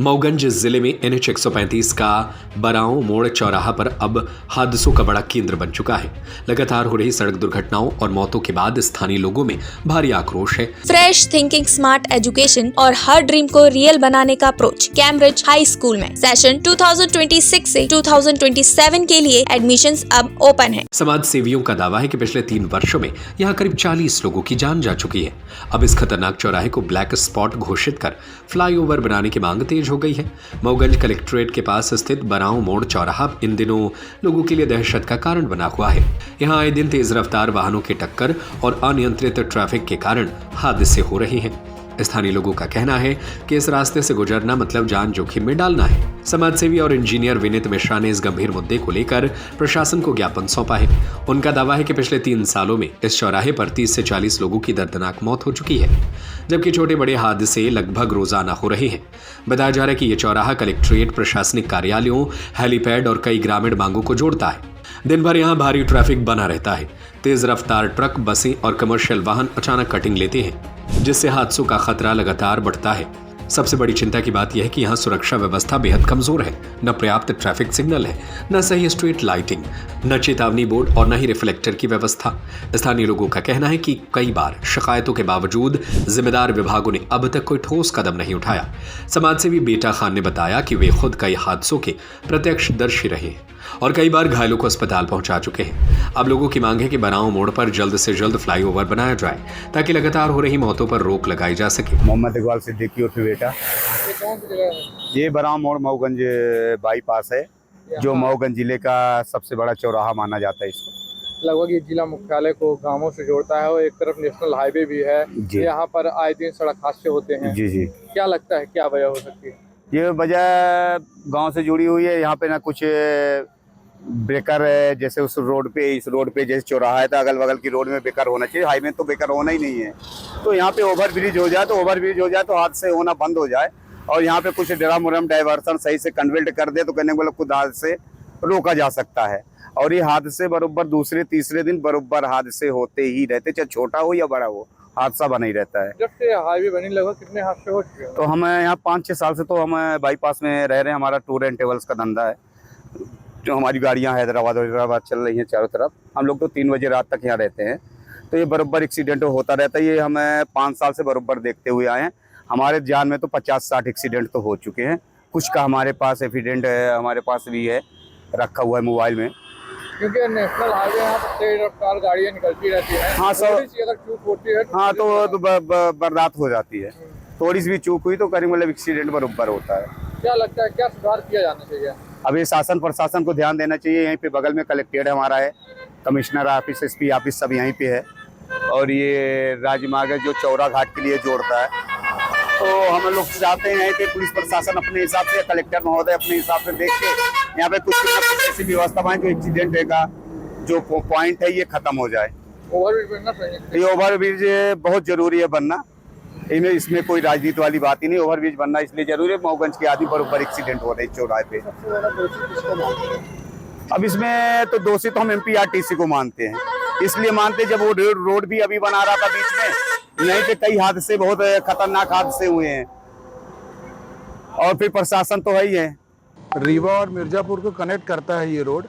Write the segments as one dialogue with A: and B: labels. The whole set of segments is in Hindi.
A: मऊगंज जिले में NH 135 का बरांव मोड़ चौराहा पर अब हादसों का बड़ा केंद्र बन चुका है। लगातार हो रही सड़क दुर्घटनाओं और मौतों के बाद स्थानीय लोगों में भारी आक्रोश है।
B: फ्रेश थिंकिंग, स्मार्ट एजुकेशन और हर ड्रीम को रियल बनाने का अप्रोच कैम्ब्रिज हाई स्कूल में सेशन 2026 से 2027 के लिए एडमिशंस अब ओपन है।
A: समाज सेवियों का दावा है कि पिछले 3 वर्षों में यहाँ करीब 40 लोगों की जान जा चुकी है। अब इस खतरनाक चौराहे को ब्लैक स्पॉट घोषित कर फ्लाईओवर बनाने की मांग तेज हो गई है। मऊगंज कलेक्ट्रेट के पास स्थित बरांव मोड़ चौराहा इन दिनों लोगों के लिए दहशत का कारण बना हुआ है। यहाँ आए दिन तेज रफ्तार वाहनों की टक्कर और अनियंत्रित ट्रैफिक के कारण हादसे हो रहे हैं। स्थानीय लोगों का कहना है कि इस रास्ते से गुजरना मतलब जान जोखिम में डालना है। समाजसेवी और इंजीनियर विनीत मिश्रा ने इस गंभीर मुद्दे को लेकर प्रशासन को ज्ञापन सौंपा है। उनका दावा है कि पिछले 3 सालों में इस चौराहे पर 30 से 40 लोगों की दर्दनाक मौत हो चुकी है, जबकि छोटे बड़े हादसे लगभग रोजाना हो रहे हैं। बताया जा रहा है कि यह चौराहा कलेक्ट्रेट, प्रशासनिक कार्यालयों, हेलीपैड और कई ग्रामीण मांगों को जोड़ता है। दिन भर यहाँ भारी ट्रैफिक बना रहता है। तेज रफ्तार ट्रक, बसें और कमर्शियल वाहन अचानक कटिंग लेते हैं, जिससे हादसों का खतरा लगातार बढ़ता है। सबसे बड़ी चिंता की बात यह है कि यहाँ सुरक्षा व्यवस्था बेहद कमजोर है। न पर्याप्त ट्रैफिक सिग्नल है, न सही स्ट्रीट लाइटिंग, न चेतावनी बोर्ड और न ही रिफ्लेक्टर की व्यवस्था। स्थानीय लोगों का कहना है कि कई बार शिकायतों के बावजूद जिम्मेदार विभागों ने अब तक कोई ठोस कदम नहीं उठाया। समाजसेवी बेटा खान ने बताया कि वे खुद कई हादसों के प्रत्यक्षदर्शी रहे हैं और कई बार घायलों को अस्पताल पहुंचा चुके हैं। अब लोगों की मांग है कि बरांव मोड़ पर जल्द से जल्द फ्लाईओवर बनाया जाए ताकि लगातार हो रही मौतों पर रोक लगाई जा सके।
C: मोहम्मद इकबाल सिद्दीकी उर्फ बेटा।
D: ये कौन सी जगह है?
C: ये बरांव मोड़ मऊगंज बाईपास है, जो मऊगंज जिले का सबसे बड़ा चौराहा माना जाता है। इसको
D: लगभग ये जिला मुख्यालय को गांवों से जोड़ता है और एक तरफ नेशनल हाईवे भी है। यहाँ पर आए दिन सड़क हादसे होते हैं।
C: जी।
D: क्या लगता है क्या वजह हो सकती है?
C: ये वजह गांव से जुड़ी हुई है। यहाँ पे ना कुछ ब्रेकर है, जैसे उस रोड पे, इस रोड पे जैसे चौराहा है तो अगल बगल की रोड में ब्रेकर होना चाहिए। हाईवे में तो ब्रेकर होना ही नहीं है। तो यहाँ पे ओवरब्रिज हो जाए तो हादसे होना बंद हो जाए और यहाँ पे कुछ ड्राम डाइवर्सन सही से कन्वर्ट कर दे तो कहने वाला खुद हादसे रोका जा सकता है। और ये हादसे बरोबर दूसरे तीसरे दिन बरोबर हादसे होते ही रहते, चाहे छोटा हो या बड़ा हो, हादसा बना ही रहता है।
D: जब से हाईवे बनी लगभग कितने हादसे हो चुके हैं?
C: तो हम यहाँ 5-6 साल से तो हम बाईपास में रह रहे हैं। हमारा टूर एंड ट्रेवल्स का धंधा है, जो हमारी गाड़ियाँ हैदराबाद चल रही हैं चारों तरफ। हम लोग तो 3 बजे रात तक यहाँ रहते हैं। तो ये बरोबर एक्सीडेंट होता रहता है। ये हम 5 साल से बरोबर देखते हुए आए हैं। हमारे जान में तो 50-60 एक्सीडेंट तो हो चुके हैं। कुछ का हमारे पास एविडेंट है, हमारे पास भी है, रखा हुआ है मोबाइल में।
D: क्योंकि नेशनल हाईवे यहाँ पर तेज रफ्तार गाड़ियाँ निकलती रहती हैं।
C: हाँ सर,
D: अगर चूक होती है
C: हाँ तो बर्दाश्त हो जाती है। थोड़ी सी भी चूक हुई तो करीब मतलब एक्सीडेंट बरोबर होता है।
D: क्या लगता है क्या सुधार किया जाना चाहिए?
C: अभी शासन प्रशासन को ध्यान देना चाहिए। यहीं पे बगल में कलेक्ट्रेट हमारा है, कमिश्नर ऑफिस, SP ऑफिस सब यहीं पे है। और ये राजमार्ग जो चौरा घाट के लिए जोड़ता है। तो हम लोग चाहते हैं कि पुलिस प्रशासन अपने हिसाब से, कलेक्टर महोदय अपने हिसाब से देख के यहाँ पे कुछ ना कुछ ऐसी व्यवस्था बनाए जो एक्सीडेंट का जो पॉइंट है ये खत्म हो जाए।
D: ओवरब्रिज बनना चाहिए।
C: ये ओवरब्रिज बहुत जरूरी है बनना। इसमें कोई राजनीति वाली बात ही नहीं। ओवरब्रिज बनना इसलिए जरूरी है, मऊगंज के आदि बरोबर एक्सीडेंट हो रहे चौराहे पे। अब इसमें तो दोषी तो हम MPRTC को मानते हैं। इसलिए मानते जब वो रोड भी अभी बना रहा था बीच में, नहीं तो कई हादसे, बहुत खतरनाक हादसे हुए हैं। और फिर प्रशासन तो है ही है।
E: रीवा और मिर्जापुर को कनेक्ट करता है ये रोड,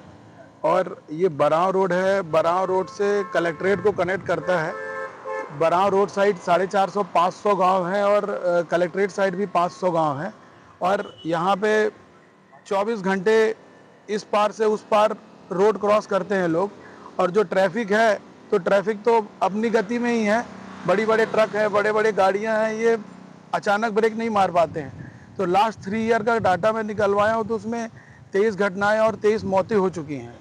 E: और ये बरांव रोड है। बरांव रोड से कलेक्ट्रेट को कनेक्ट करता है। बरांव रोड साइड 450-500 गांव हैं और कलेक्ट्रेट साइड भी 500 गांव हैं। और यहाँ पे 24 घंटे इस पार से उस पार रोड क्रॉस करते हैं लोग। और जो ट्रैफिक है तो ट्रैफिक तो अपनी गति में ही है। बड़ी बड़े ट्रक हैं, बड़े बड़े गाड़ियाँ हैं, ये अचानक ब्रेक नहीं मार पाते हैं। तो लास्ट 3 ईयर का डाटा मैं निकलवाया हूँ तो उसमें 23 घटनाएं और 23 मौतें हो चुकी हैं।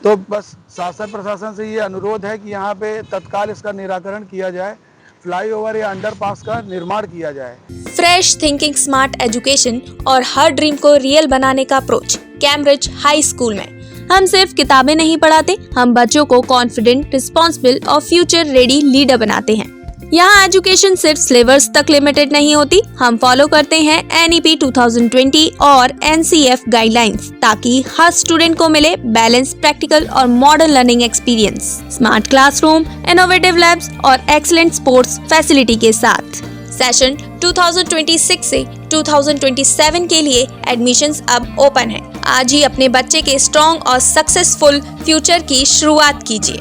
E: तो बस शासन प्रशासन से ये अनुरोध है कि यहाँ पे तत्काल इसका निराकरण किया जाए, फ्लाईओवर या अंडरपास का निर्माण किया जाए।
B: फ्रेश थिंकिंग, स्मार्ट एजुकेशन और हर ड्रीम को रियल बनाने का अप्रोच कैम्ब्रिज हाई स्कूल में। हम सिर्फ किताबें नहीं पढ़ाते, हम बच्चों को कॉन्फिडेंट, रिस्पॉन्सिबल और फ्यूचर रेडी लीडर बनाते हैं। यहाँ एजुकेशन सिर्फ सिलेबस तक लिमिटेड नहीं होती, हम फॉलो करते हैं NEP 2020 और NCF गाइडलाइंस, ताकि हर स्टूडेंट को मिले बैलेंस, प्रैक्टिकल और modern learning experience, smart classroom, innovative labs और एक्सीलेंट स्पोर्ट्स फैसिलिटी के साथ। सेशन 2026 से 2027 के लिए एडमिशन्स अब ओपन है। आज ही अपने बच्चे के स्ट्रॉन्ग और सक्सेसफुल फ्यूचर की शुरुआत कीजिए।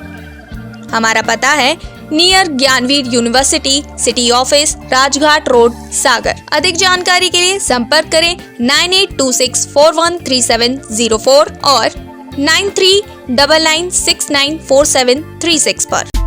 B: हमारा पता है near Gyanveer university, city office, Rajghat road, Sagar. अधिक जानकारी के लिए संपर्क करें 9826413704 और 9399694736 पर।